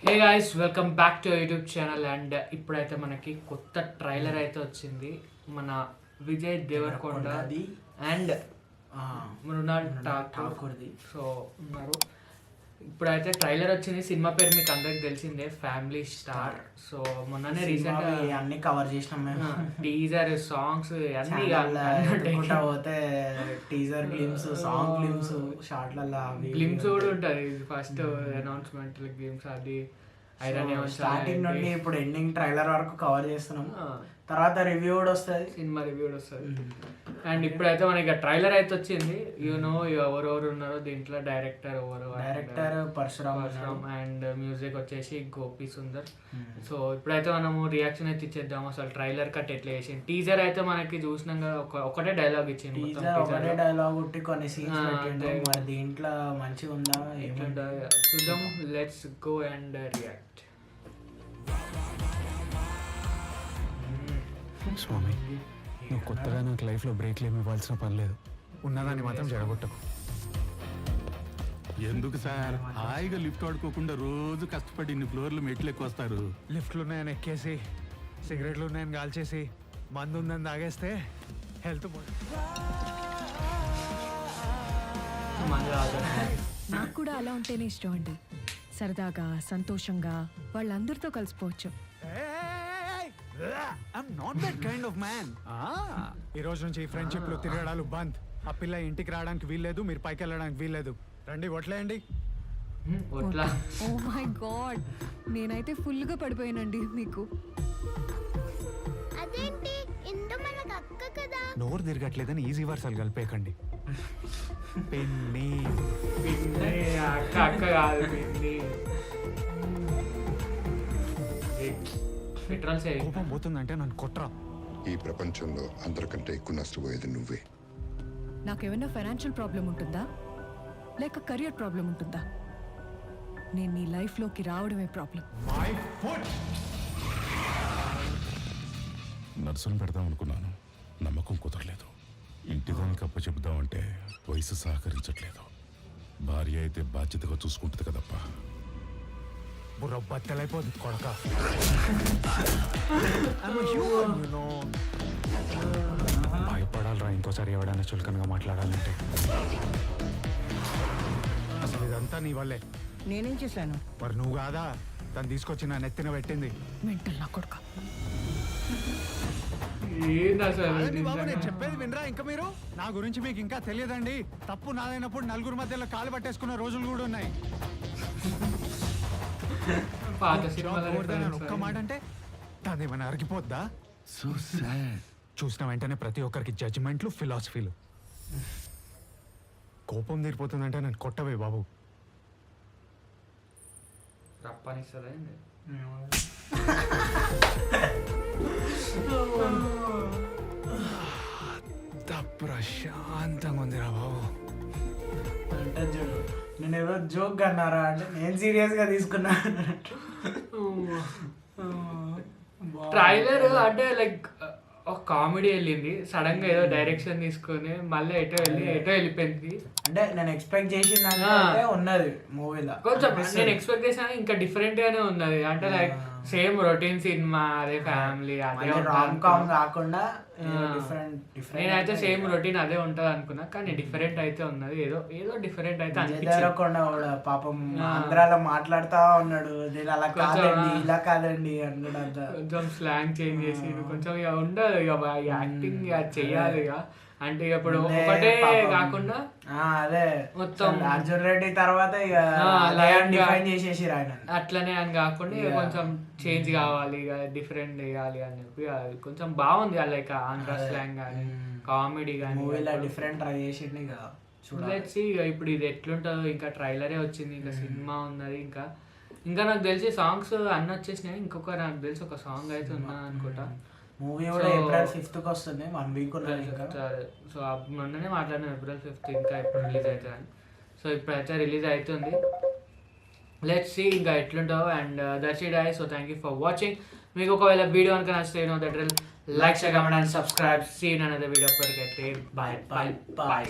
Hey guys, welcome back to YouTube channel. And ఇప్పుడైతే మనకి కొత్త ట్రైలర్ అయితే వచ్చింది. మన విజయ్ దేవరకొండ అండ్ మృణాల్ ఠాకూర్ది సో ఉన్నారు. ఇప్పుడైతే ట్రైలర్ వచ్చింది. సినిమా పేరు మీకు అందరికి తెలిసిందే, ఫ్యామిలీ స్టార్. సో మొన్ననే రీసెంట్ అన్ని కవర్ చేసినాం మేము. టీజర్, సాంగ్స్ అన్ని పోతే టీజర్ గ్లిమ్స్, సాంగ్ గ్లిమ్స్, షార్ట్లలో గ్లిమ్స్ కూడా ఉంటుంది. ఫస్ట్ అనౌన్స్మెంట్ గ్లిమ్స్, అది స్టార్టింగ్ నుండి ఇప్పుడు ఎండింగ్ ట్రైలర్ వరకు కవర్ చేస్తున్నాం. తర్వాత రివ్యూ కూడా వస్తుంది, సినిమా రివ్యూ కూడా వస్తుంది. అండ్ ఇప్పుడైతే మనకి ట్రైలర్ అయితే వచ్చింది. యూనో ఎవరెవరు ఉన్నారో దీంట్లో. డైరెక్టర్ పరశురామ్ అండ్ మ్యూజిక్ వచ్చేసి గోపి సుందర్. సో ఇప్పుడైతే మనము రియాక్షన్ అయితే ఇచ్చేద్దాము. అసలు ట్రైలర్ కట్ ఎట్లా చేసింది. టీజర్ అయితే మనకి చూసినాక ఒకటే డైలాగ్ ఇచ్చింది. ఒకటే డైలాగ్ ఉట్టి కొన్ని సీన్స్ దీంట్లో మంచిగా ఉందా చూద్దాం. Let's go and react. స్వామి, నువ్వు కొత్తగా నాకు లైఫ్లో బ్రేక్లు ఏమి ఇవ్వాల్సిన పని లేదు. ఉన్నదాన్ని మాత్రం జరగొట్టకు. ఎందుకు సార్ హాయిగా లిఫ్ట్ ఆడుకోకుండా రోజు కష్టపడి ఇన్ని ఫ్లోర్లు మెట్లు ఎక్కువస్తారు? లిఫ్ట్లు ఉన్నాయని ఎక్కేసి, సిగరెట్లు ఉన్నాయని కాల్చేసి, మందు ఉందని తాగేస్తే హెల్త్ నాకు కూడా అలా ఉంటేనే ఇష్టం అండి. సరదాగా, సంతోషంగా వాళ్ళందరితో కలిసిపోవచ్చు. ఈ రోజు నుంచి ఫ్రెండ్షిప్లు, తిరగడాలు బంద్. ఆ పిల్ల ఇంటికి రావడానికి వీల్లేదు, మీరు పైకి వెళ్ళడానికి వీల్లేదు. రండి, ఒట్లేయండి. ఓ మై గాడ్, నేనైతే ఫుల్గా పడిపోయానండి మీకు. నోరు తిరగట్లేదని ఈజీ వర్సాలు కలిపేయకండి. కోపం పోతుందంటే నన్ను కొట్రా. ఈ ప్రపంచంలో అందరికంటే ఎక్కువ నష్టపోయేది నువ్వే. నాకేమైనా ఫైనాన్షియల్ ప్రాబ్లం ఉంటుందా, లేక కెరియర్ ప్రాబ్లం ఉంటుందా? నేను నీ లైఫ్లోకి రావడమే ప్రాబ్లం. నర్సును పెడదాం అనుకున్నాను, నమ్మకం కుదరలేదు. ఇంటిదానికి అప్ప చెబుదామంటే వయసు సహకరించట్లేదు. భార్య అయితే బాధ్యతగా చూసుకుంటుంది కదప్పా. బుర్ర బద్దలైపోతుంది కొడక. భయపడాలరా ఇంకోసారి ఎవడైనా చులకనగా మాట్లాడాలంటే. అసలు ఇదంతా నీ వల్లే. నేనేం చేశాను? మరి నువ్వు కాదా తను తీసుకొచ్చి నా నెత్తిన పెట్టింది? మెంటల్ నా కొడుక. బాబు, నేను చెప్పేది వినరా ఇంకా మీరు? నా గురించి మీకు ఇంకా తెలియదండి. తప్పు నాదైనప్పుడు నలుగురు మధ్యలో కాలు పట్టేసుకున్న రోజులు కూడా ఉన్నాయి. ఒక్క మాట అంటే దాదేమైనా అరిగిపోద్దా? చూసిన వెంటనే ప్రతి ఒక్కరికి జడ్జిమెంట్లు, ఫిలాసఫీలు. కోపం తీరిపోతుందంటే నేను కొట్టవే బాబు. ప్రశాంతంగా ఉందిరా బాబు. అంటే చూడు, నేను ఏదో జోక్ అన్నారా అంటే నేను సీరియస్గా తీసుకున్నా. ట్రైలర్ అంటే లైక్ ఒక కామెడీ వెళ్ళింది, సడన్ గా ఏదో డైరెక్షన్ తీసుకొని మళ్ళీ ఎటో వెళ్ళిపోయింది. అంటే నేను ఎక్స్పెక్ట్ చేసిన ఉన్నది మూవీలో. కొంచెం నేను ఎక్స్పెక్ట్ చేసిన ఇంకా డిఫరెంట్ గానే ఉన్నది. అంటే లైక్ సేమ్ రొటీన్ సినిమా, అదే ఫ్యామిలీ, అదే కాకుండా నేనైతే సేమ్ రొటీన్ అదే ఉంటది అనుకున్నా. కానీ డిఫరెంట్ అయితే ఉన్నది, ఏదో డిఫరెంట్ అయితే అనిపించింది. పాపం ఆంధ్రాలో మాట్లాడుతా ఉన్నాడు, నేను అలా కాదండి ఇలా కాదండి అన్నాడు. కొంచెం స్లాంగ్ చేంజ్ చేసి కొంచెం ఇక ఉండదు, ఇక యాక్టింగ్ చెయ్యాలి. ఇక అంటే ఇప్పుడు ఒకటే కాకుండా అదే మొత్తం అర్జున్ రెడ్డి తర్వాత అట్లనే అని కాకుండా కొంచెం చేంజ్ కావాలి, ఇక డిఫరెంట్ చేయాలి అని చెప్పి కొంచెం బాగుంది. లైక్ ఆంధ్ర స్లాంగ్ కానీ, కామెడీ కానీ డిఫరెంట్ ట్రై చేసింది. చూడొచ్చి ఇక ఇప్పుడు ఇది ఎట్లుంటుందో. ఇంకా ట్రైలరే వచ్చింది, ఇంకా సినిమా ఉన్నది. ఇంకా నాకు తెలిసి సాంగ్స్ అన్నీ వచ్చేసినాయి. ఇంకొక నాకు తెలిసి ఒక సాంగ్ అయితే ఉన్నా అనుకుంటా. మూవీ కూడా April 5th వస్తుంది, 1 week ఉన్నది ఇంకా. సో మొన్ననే మాట్లాడినాం April 5th ఇంకా ఎప్పుడు రిలీజ్ అవుతుంది అని. సో ఇప్పుడైతే రిలీజ్ అవుతుంది. లెట్స్ సీ ఇంకా ఎట్లుంటావు. And that's it guys. So thank you for watching. మీకు ఒకవేళ వీడియో కనుక నచ్చితే that like, share, comment and subscribe. See in another video. అప్పటికైతే బాయ్ బాయ్ బాయ్.